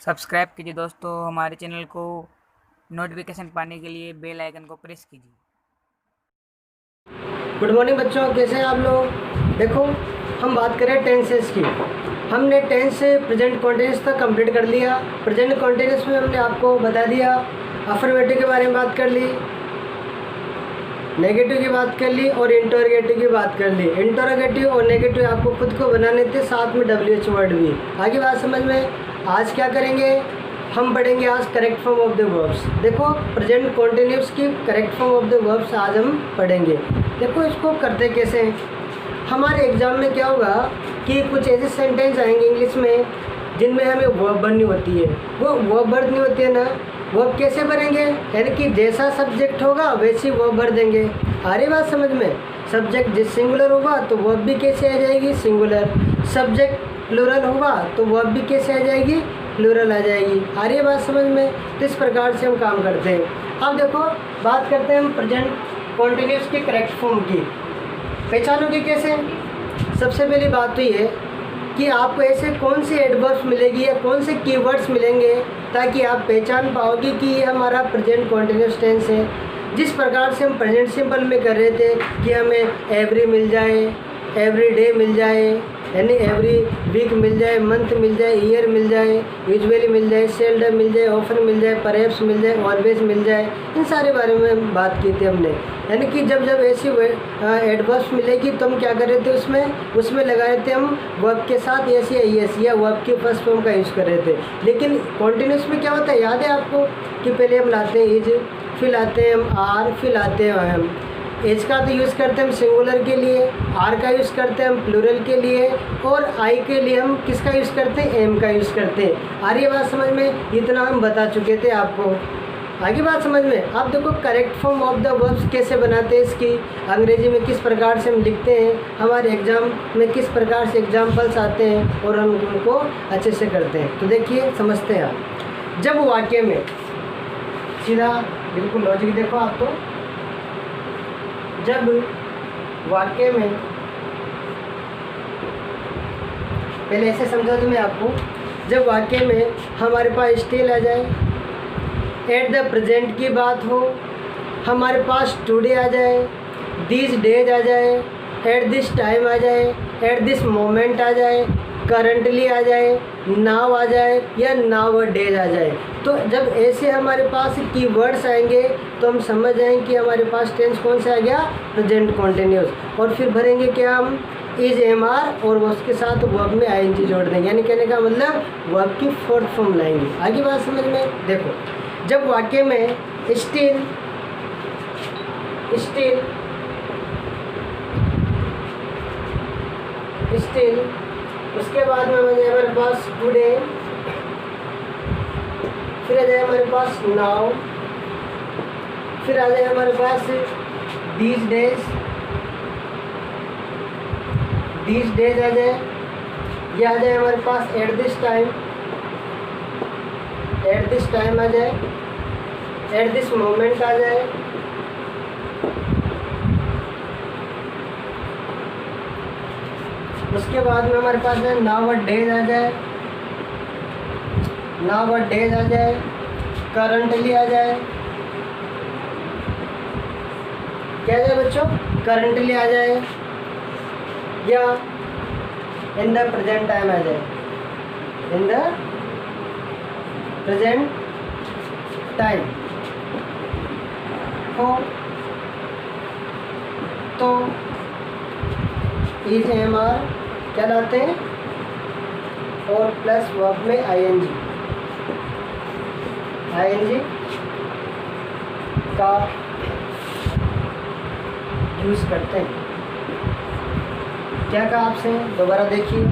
Subscribe कीजिए दोस्तों हमारे चैनल को। नोटिफिकेशन पाने के लिए बेल आइकन को प्रेस कीजिए। गुड मॉर्निंग बच्चों, कैसे हैं आप लोग। देखो, हम बात करें टेंसेस की। हमने टेंस से प्रेजेंट कॉन्टिन्यूस तक कंप्लीट कर लिया। प्रेजेंट कॉन्टिन्यूस में हमने आपको बता दिया, अफर्मेटिव के बारे में बात कर ली, नेगेटिव की बात कर ली और इंटरोगेटिव की बात कर ली। इंटरोगेटिव और नेगेटिव आपको खुद को बनाने थे, साथ में WH वर्ड भी। आगे बात समझ में। आज क्या करेंगे, हम पढ़ेंगे आज correct form of the verbs. देखो, प्रेजेंट कॉन्टिन्यूस की correct form of the verbs आज हम पढ़ेंगे। देखो, इसको करते कैसे हैं। हमारे एग्जाम में क्या होगा कि कुछ ऐसे सेंटेंस आएंगे इंग्लिश में जिनमें हमें वर्ब भरनी होती है। वो वर्ब भरनी होती है ना, वर्ब कैसे भरेंगे, यानी कि जैसा सब्जेक्ट होगा वैसी वर्ब भर देंगे। आ रही बात समझ में। सब्जेक्ट जिस सिंगुलर होगा तो वर्ब भी कैसे आ जाएगी, सिंगुलर। सब्जेक्ट प्लूरल होगा तो वर्ब भी कैसे आ जाएगी, प्लूरल आ जाएगी। आ रही बात समझ में। तो इस प्रकार से हम काम करते हैं। अब देखो, बात करते हैं हम प्रेजेंट कॉन्टिन्यूस की करेक्ट फॉर्म की। पहचानोगे कैसे। सबसे पहली बात तो ये कि आपको ऐसे कौन से एडवर्ब्स मिलेगी या कौन से कीवर्ड्स मिलेंगे ताकि आप पहचान पाओगे कि ये हमारा प्रेजेंट कॉन्टिन्यूस टेंस है। जिस प्रकार से हम प्रेजेंट सिंपल में कर रहे थे कि हमें एवरी मिल जाए, एवरी डे मिल जाए, यानी एवरी वीक मिल जाए, मंथ मिल जाए, ईयर मिल जाए, यूजुअली मिल जाए, सेल्डम मिल जाए, ऑफन मिल जाए, परहैप्स मिल जाए, ऑलवेज मिल जाए, इन सारे बारे में बात की थी हमने। यानी कि जब जब ऐसी एडवर्ब्स मिलेगी तो हम क्या कर रहे थे, उसमें लगा रहे थे हम वर्ब के साथ एस या ईएस या वर्ब के फर्स्ट फॉर्म का यूज़ कर रहे थे। लेकिन कॉन्टिन्यूस में क्या होता है, याद है आपको कि पहले हम लाते हैं इज, फिर लाते हैं हम आर, फिर लाते हैं हम। एज का तो यूज़ करते हैं हम सिंगुलर के लिए, आर का यूज़ करते हैं हम प्लूरल के लिए, और आई के लिए हम किसका यूज़ करते हैं, एम का यूज़ करते हैं। आ रही है बात समझ में। इतना हम बता चुके थे आपको। आगे बात समझ में। अब देखो, correct form of the verbs कैसे बनाते हैं, इसकी अंग्रेजी में किस प्रकार से हम लिखते हैं, हमारे एग्जाम में किस प्रकार से एग्जाम्पल्स आते हैं और हम उनको अच्छे से करते हैं। तो देखिए, समझते हैं आप। जब वाक्य में सीधा बिल्कुल लॉजिक देखो आप तो, जब वाक्य में, पहले ऐसे समझा दूँ मैं आपको। जब वाक्य में हमारे पास स्टिल आ जाए, एट द प्रेजेंट की बात हो, हमारे पास टुडे आ जाए, दिस डेज आ जाए, एट दिस टाइम आ जाए, एट दिस मोमेंट आ जाए, करंटली आ जाए, नाउ आ जाए या नाउ डेज आ जाए, तो जब ऐसे हमारे पास कीवर्ड्स आएंगे तो हम समझ जाएंगे कि हमारे पास टेंस कौन सा आ गया, प्रेजेंट कॉन्टिन्यूस। और फिर भरेंगे क्या हम, इज एम आर, और उसके साथ वर्ब में आईएनजी जोड़ देंगे। यानी कहने का मतलब वर्ब की फोर्थ फॉर्म लाएंगे। आगे बात समझ में। देखो, जब वाक्य में स्टिल उसके बाद में आ जाए हमारे पास टुडे, फिर आ जाए हमारे पास नाउ, फिर आ जाए हमारे पास दीज डेज आ जाए, ये आ जाए हमारे पास एट दिस टाइम आ जाए, एट दिस मोमेंट आ जाए, उसके बाद में हमारे पास है नाउ डेज आ जाए, करंटली आ जाए, क्या आ जाए बच्चों, करंटली आ जाए, या इन द प्रेजेंट टाइम आ जाए, इन द प्रेजेंट टाइम हो। तो इज एम आर क्या लाते हैं, और प्लस वर्ब में आईएनजी का यूज़ करते हैं। क्या कहा आपसे, दोबारा देखिए।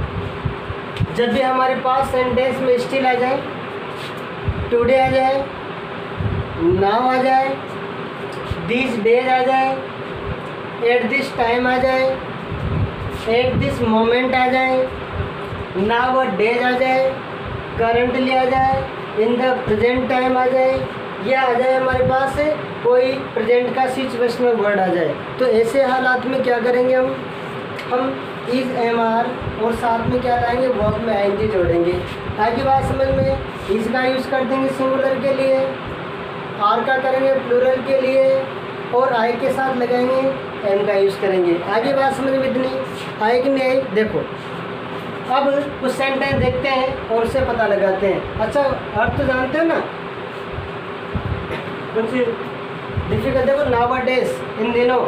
जब भी हमारे पास सेंटेंस में स्टिल आ जाए, टुडे आ जाए, नाउ आ जाए, दिस डेज आ जाए, एट दिस टाइम आ जाए, एट दिस मोमेंट आ जाए, नाउ डेज आ जाए, करंटली आ जाए, इन द प्रेजेंट टाइम आ जाए, या आ जाए हमारे पास कोई प्रेजेंट का सिचुएशनल वर्ड आ जाए, तो ऐसे हालात में क्या करेंगे हम इज एम आर और साथ में क्या लाएंगे, वर्ब में आई जोड़ेंगे। आगे बात समझ में, इज का यूज़ कर देंगे सिंगुलर के लिए, आर का करेंगे प्लूरल के लिए, और आई के साथ लगाएंगे एन का यूज़ करेंगे। आगे बात समझ में इतनी आई कि नहीं आई। देखो अब कुछ सेंटेंस देखते हैं और उससे पता लगाते हैं। अच्छा अर्थ तो जानते हो ना, कुछ डिफिकल्ट। देखो नाउअडेज इन दिनों,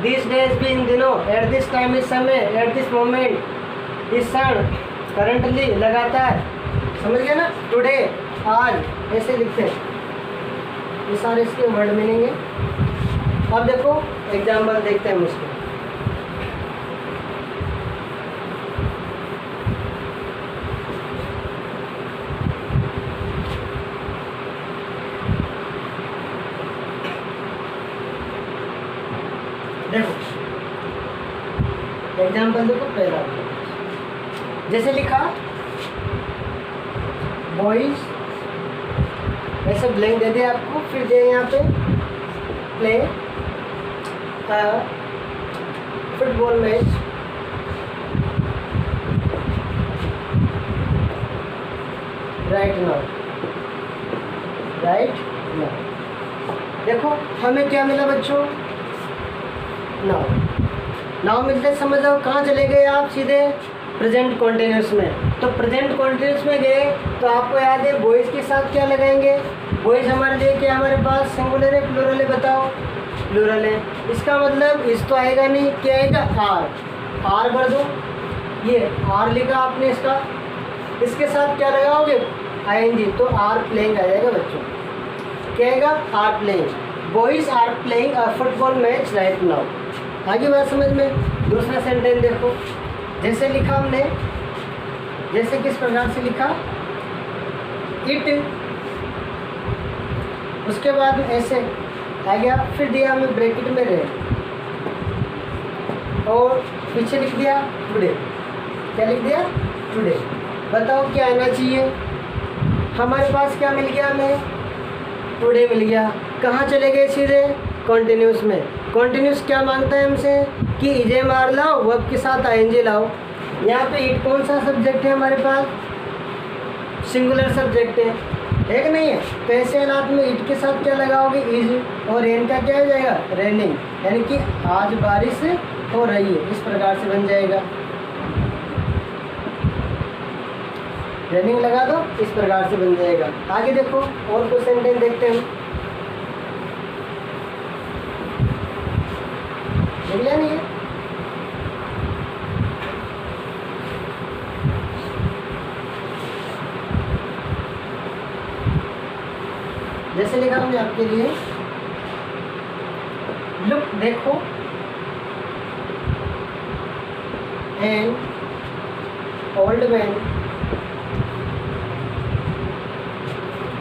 दिस डेज भी इन दिनों, एट दिस टाइम इस समय, एट दिस मोमेंट इस क्षण, करंटली लगातार, समझ गए ना, टुडे आज, ऐसे लिखते हैं। ये सारे इसके वर्ड मीनिंग है। अब देखो एग्जाम्पल देखते हैं मुझको। देखो एग्जाम्पल देखो, पहला जैसे लिखा बॉयज, ऐसे ब्लैंक दे दे आपको, फिर दे यहाँ पे play football match right now, right now. देखो हमें क्या मिला बच्चों, नाउ। नाउ मिलते समझ जाओ कहाँ चले गए आप, सीधे प्रेजेंट कॉन्टिन्यूस में। तो प्रेजेंट कॉन्टिन्यूस में गए तो आपको याद है बॉयज़ के साथ क्या लगाएंगे, बॉयज़ हमारे लिए क्या हमारे पास सिंगुलर है प्लूरल है, बताओ प्लूरल है। इसका मतलब इस तो आएगा नहीं, क्या आएगा आर, आर भर दो, ये आर लिखा आपने इसका, इसके साथ क्या लगाओगे आईएनजी, तो आर प्लेइंग आ जाएगा बच्चों, क्या आएगा are playing, boys are playing a football match right now. आगे बात समझ में। दूसरा सेंटेंस देखो, जैसे लिखा हमने, जैसे किस प्रकार से लिखा, इट, उसके बाद ऐसे आ गया, फिर दिया हमें ब्रैकेट में रहे, और पीछे लिख दिया टुडे, क्या लिख दिया टुडे। बताओ क्या आना चाहिए, हमारे पास क्या मिल गया, हमें टुडे मिल गया। कहाँ चले गए, सीधे कॉन्टिन्यूस में। कॉन्टिन्यूस क्या मांगता है हमसे कि इजे मार लाओ, वर्ब के साथ आईएनजी लाओ। यहाँ पे इट कौन सा सब्जेक्ट है हमारे पास, सिंगुलर सब्जेक्ट है कि नहीं है। तो ऐसे हालात में इट के साथ क्या लगाओगे इज, और रेन का क्या हो जाएगा रेनिंग, यानी कि आज बारिश हो रही है, इस प्रकार से बन जाएगा। रेनिंग लगा दो, इस प्रकार से बन जाएगा। आगे देखो और कुछ सेंटेंस देखते हैं, मिला नहीं है। जैसे लिखा हमने आपके लिए, लुक देखो, एंड ओल्ड मैन,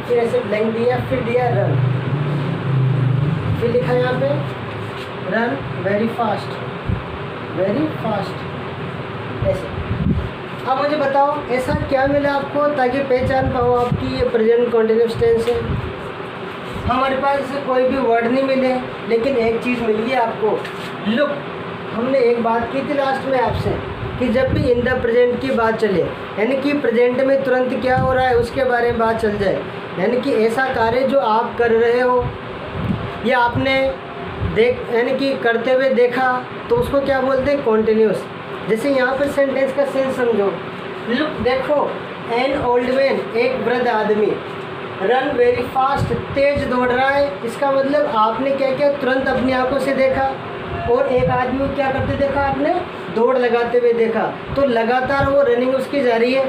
फिर ऐसे ब्लैंक दिया, फिर दिया रन, फिर लिखा यहाँ पे run very fast, very fast, ऐसे। अब मुझे बताओ ऐसा क्या मिला आपको, ताकि पहचान पाओ आपकी ये प्रेजेंट कॉन्टिन्यूस टेंस है। हमारे पास ऐसे कोई भी वर्ड नहीं मिले, लेकिन एक चीज़ मिल गई आपको, लुक। हमने एक बात की थी लास्ट में आपसे कि जब भी इन द प्रेजेंट की बात चले, यानी कि प्रेजेंट में तुरंत क्या हो रहा है उसके बारे में बात चल जाए, यानी कि ऐसा कार्य जो आप कर रहे हो या आपने यानी कि करते हुए देखा, तो उसको क्या बोलते हैं कॉन्टिन्यूस। जैसे यहाँ पर सेंटेंस का सेंस समझो, लुक देखो, एन ओल्ड मैन, एक वृद्ध आदमी, रन वेरी फास्ट, तेज दौड़ रहा है। इसका मतलब आपने क्या किया, तुरंत अपनी आंखों से देखा, और एक आदमी को क्या करते देखा आपने, दौड़ लगाते हुए देखा। तो लगातार वो रनिंग उसकी जारी है,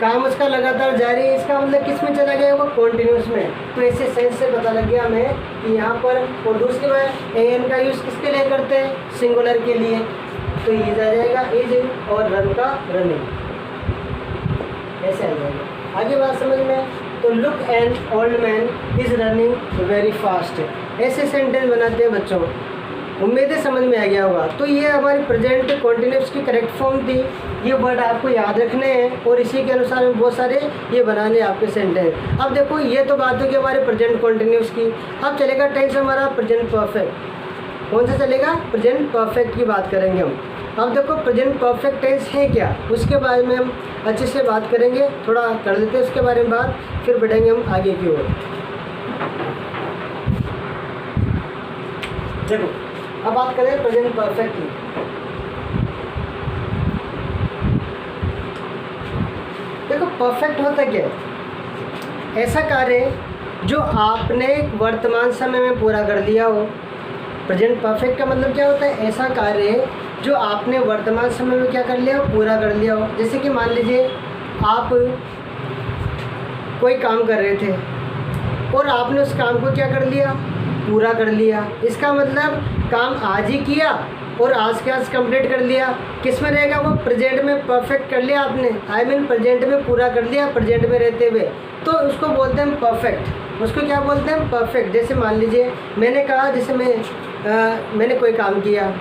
काम उसका लगातार जारी है। इसका मतलब किस में चला गया, वो कॉन्टिन्यूस में। तो ऐसे सेंस से पता लग गया हमें कि यहाँ पर, और दूसरी बात एन का यूज़ किसके लिए करते हैं, सिंगुलर के लिए। तो ये आ जाएगा इज, और रन का रनिंग, ऐसे आ जाएगा। आगे बात समझ में। तो look an old man is running very fast, ऐसे सेंटेंस बनाते हैं बच्चों। उम्मीद है समझ में आ गया होगा। तो ये हमारी प्रेजेंट कॉन्टिन्यूस की करेक्ट फॉर्म थी। ये वर्ड आपको याद रखने हैं और इसी के अनुसार में बहुत सारे ये बनाने आपके सेंटेंस। अब देखो ये तो बात होगी हमारे प्रेजेंट कॉन्टिन्यूस की। अब चलेगा टेंस हमारा प्रेजेंट परफेक्ट। कौन सा चलेगा, प्रेजेंट परफेक्ट की बात करेंगे हम। अब देखो प्रेजेंट परफेक्ट टेंस है क्या, उसके बारे में हम अच्छे से बात करेंगे, थोड़ा कर लेते हैं उसके बारे में बात, फिर बढ़ेंगे हम आगे की ओर। देखो अब बात करें प्रेजेंट परफेक्ट की। देखो परफेक्ट होता क्या है, ऐसा कार्य जो आपने वर्तमान समय में पूरा कर लिया हो। प्रेजेंट परफेक्ट का मतलब क्या होता है, ऐसा कार्य जो आपने वर्तमान समय में क्या कर लिया हो, पूरा कर लिया हो। जैसे कि मान लीजिए आप कोई काम कर रहे थे और आपने उस काम को क्या कर लिया, पूरा कर लिया। इसका मतलब काम आज ही किया और आज के आज कंप्लीट कर लिया। किस में रहेगा वो, प्रेजेंट में परफेक्ट कर लिया आपने, आई मीन प्रेजेंट में पूरा कर लिया, प्रेजेंट में रहते हुए, तो उसको बोलते हैं परफेक्ट। उसको क्या बोलते हैं, परफेक्ट। जैसे मान लीजिए मैंने कहा, जैसे मैंने कोई काम किया,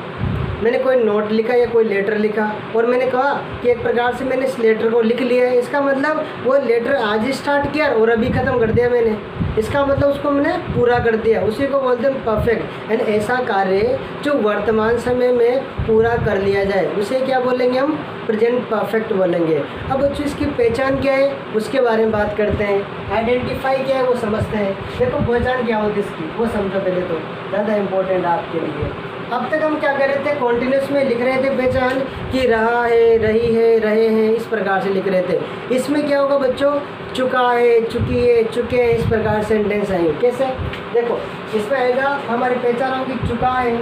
मैंने कोई नोट लिखा या कोई लेटर लिखा और मैंने कहा कि एक प्रकार से मैंने इस लेटर को लिख लिया है। इसका मतलब वो लेटर आज ही स्टार्ट किया और अभी ख़त्म कर दिया मैंने, इसका मतलब उसको मैंने पूरा कर दिया, उसी को बोलते हैं परफेक्ट। एंड ऐसा कार्य जो वर्तमान समय में पूरा कर लिया जाए उसे क्या बोलेंगे हम, प्रेजेंट परफेक्ट बोलेंगे। अब बच्चों इसकी पहचान क्या है उसके बारे में बात करते हैं। आइडेंटिफाई क्या है वो समझते हैं। देखो पहचान क्या होती है इसकी वो समझो पहले, तो ज़्यादा इम्पोर्टेंट आपके लिए। अब तक हम क्या कर रहे थे, कॉन्टिन्यूस में लिख रहे थे पहचान कि रहा है, रही है, रहे हैं, इस प्रकार से लिख रहे थे। इसमें क्या होगा बच्चों, चुका है, चुकी है, चुके हैं, इस प्रकार सेंटेंस आएंगे। कैसे, देखो इसमें आएगा हमारी पहचान होगी, चुका है,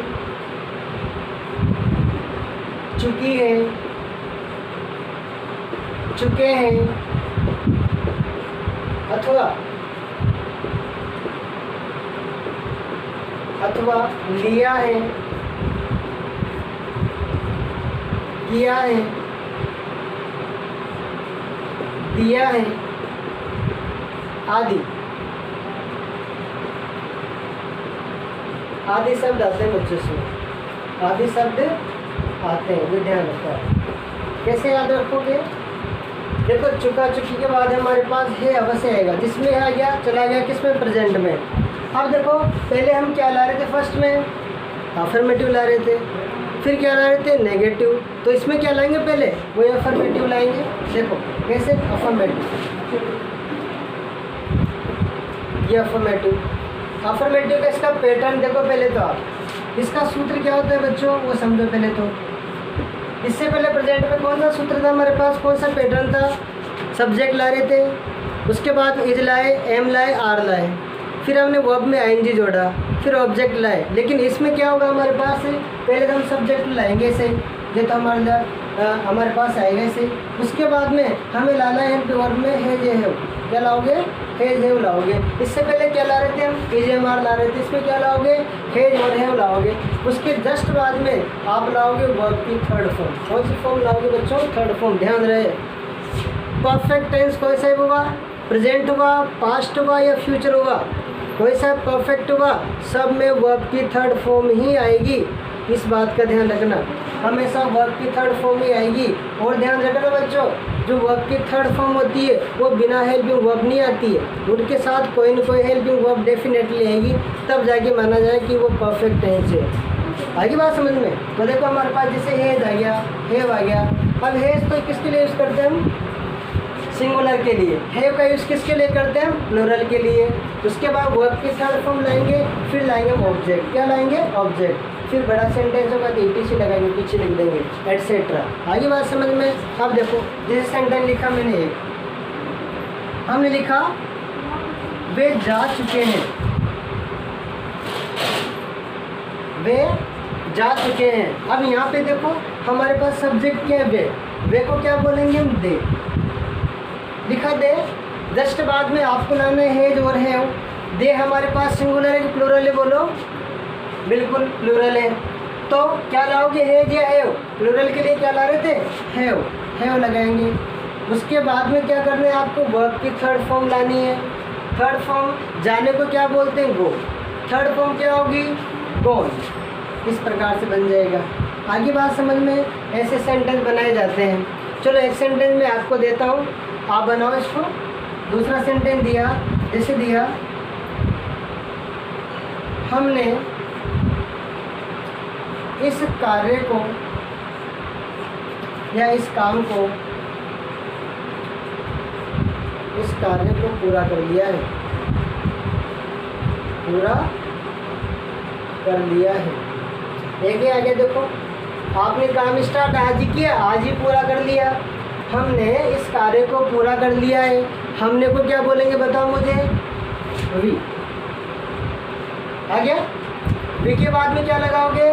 चुकी है, चुके हैं, अथवा लिया है, किया है, दिया है, आदि आदि शब्द आते हैं बच्चों से, आदि शब्द आते हैं, ये ध्यान रखना है। कैसे याद रखोगे, देखो चुका चुकी के बाद हमारे पास है अवश्य आएगा, जिसमें आ गया चला गया किसमें, प्रेजेंट में। अब देखो पहले हम क्या ला रहे थे, फर्स्ट में अफर्मेटिव ला रहे थे, फिर क्या ला रहे थे, नेगेटिव। तो इसमें क्या लाएंगे, पहले वही अफर्मेटिव लाएंगे। देखो कैसे, अफर्मेटिव, ये अफर्मेटिव। अफर्मेटिव का इसका पैटर्न देखो पहले, तो आप इसका सूत्र क्या होता है बच्चों वो समझो पहले। तो इससे पहले प्रेजेंट में कौन सा सूत्र था हमारे पास, कौन सा पैटर्न था, सब्जेक्ट ला रहे थे, उसके बाद इज लाए, एम लाए, आर लाए, फिर हमने वर्ब में आईएनजी जोड़ा, फिर ऑब्जेक्ट लाए। लेकिन इसमें क्या होगा हमारे पास, पहले तो हम सब्जेक्ट लाएंगे ऐसे, ये तो हमारे पास आएगा ऐसे। उसके बाद में हमें लाना है वर्ब में है जे है, क्या लाओगे, हेज हेव लाओगे। इससे पहले क्या ला रहे थे हम, एज एम आर ला रहे थे, इसमें क्या लाओगे, हेज और हेव लाओगे। उसके जस्ट बाद में आप लाओगे वर्ब की थर्ड फॉर्म। कौन सी फॉर्म लाओगे बच्चों, थर्ड फॉर्म। ध्यान रहे परफेक्ट टेंस कोई सा हुआ, प्रेजेंट हुआ, पास्ट हुआ या फ्यूचर हुआ, कोई सा परफेक्ट हुआ, सब में वर्ब की थर्ड फॉर्म ही आएगी। इस बात का ध्यान रखना, हमेशा वर्ब की थर्ड फॉर्म ही आएगी। और ध्यान रखना बच्चों, जो वर्ब की थर्ड फॉर्म होती है वो बिना हेल्पिंग वर्ब नहीं आती है, उनके साथ कोई न कोई हेल्पिंग वर्ब डेफिनेटली आएगी, तब जाके माना जाए कि वो परफेक्ट टेंस है। आगे बात समझ में। तो देखो हमारे पास जैसे हेज आ गया, हेव आ गया। अब हेज तो किसके लिए यूज़ करते हैं हम, सिंगुलर के लिए। हेव का यूज़ किसके लिए करते हैं, प्लूरल के लिए। उसके बाद वर्ब की थर्ड फॉर्म लाएंगे, फिर लाएंगे ऑब्जेक्ट। क्या लाएंगे, ऑब्जेक्ट। फिर बड़ा सेंटेंस होगा तो ETC लगाएंगे, पीछे लिख देंगे, एटसेट्रा। आगे बात समझ में। अब देखो जैसे सेंटेंस लिखा मैंने एक, हमने लिखा वे जा चुके हैं, वे जा चुके हैं। अब यहाँ पे देखो हमारे पास सब्जेक्ट क्या है, वे को क्या बोलेंगे हम, दे। लिखा दे, जस्ट बाद में आपको लाना है हेज और हैव। दे हमारे पास सिंगुलर है कि प्लूरल है, बोलो, बिल्कुल प्लूरल है। तो क्या लाओगे, हेज या हैव। प्लूरल के लिए क्या ला रहे थे, हैव, हैव लगाएंगे। उसके बाद में क्या करना है आपको, वर्ब की थर्ड फॉर्म लानी है। थर्ड फॉर्म जाने को क्या बोलते हैं, गो। थर्ड फॉर्म क्या होगी, गोन। इस प्रकार से बन जाएगा। आगे बात समझ में। ऐसे सेंटेंस बनाए जाते हैं। चलो एक सेंटेंस में आपको देता हूँ, आप बनाओ इसको। दूसरा सेंटेंस दिया, जैसे दिया, हमने इस कार्य को या इस काम को, इस कार्य को पूरा कर लिया है, पूरा कर लिया है। देखिए आगे देखो, आपने काम स्टार्ट आज ही किया, आज ही पूरा कर लिया। हमने इस कार्य को पूरा कर लिया है। हमने को क्या बोलेंगे बताओ मुझे? वी। आ गया? वी के बाद में क्या लगाओगे?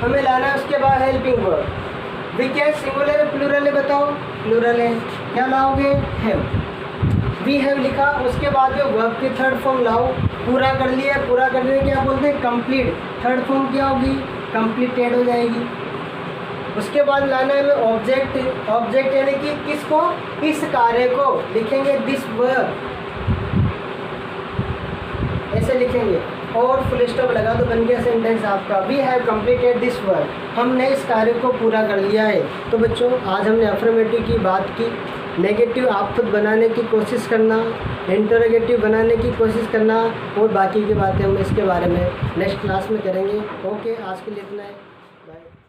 हमें लाना है उसके बाद हेल्पिंग वर्ब। वी क्या सिंगुलर है प्लूरल है बताओ? प्लूरल है। क्या लाओगे? हैव। वी हैव लिखा, उसके बाद जो वर्ब की थर्ड फॉर्म लाओ। पूरा कर लिया, पूरा करने में क्या बोलते हैं? कंप्लीट। थर्ड फॉर्म क्या होगी? कंप्लीटेड हो जाएगी। उसके बाद लाना है हमें ऑब्जेक्ट। ऑब्जेक्ट यानी कि किसको? इस कार्य को। लिखेंगे दिस वर्ब, ऐसे लिखेंगे और फुल स्टॉप लगा तो बन गया सेंटेंस आपका। We have completed this work, हमने इस कार्य को पूरा कर लिया है। तो बच्चों आज हमने अफर्मेटिव की बात की। नेगेटिव आप खुद बनाने की कोशिश करना, इंटरोगेटिव बनाने की कोशिश करना, और बाकी की बातें हम इसके बारे में नेक्स्ट क्लास में करेंगे। ओके, आज के लिए इतना है, बाय।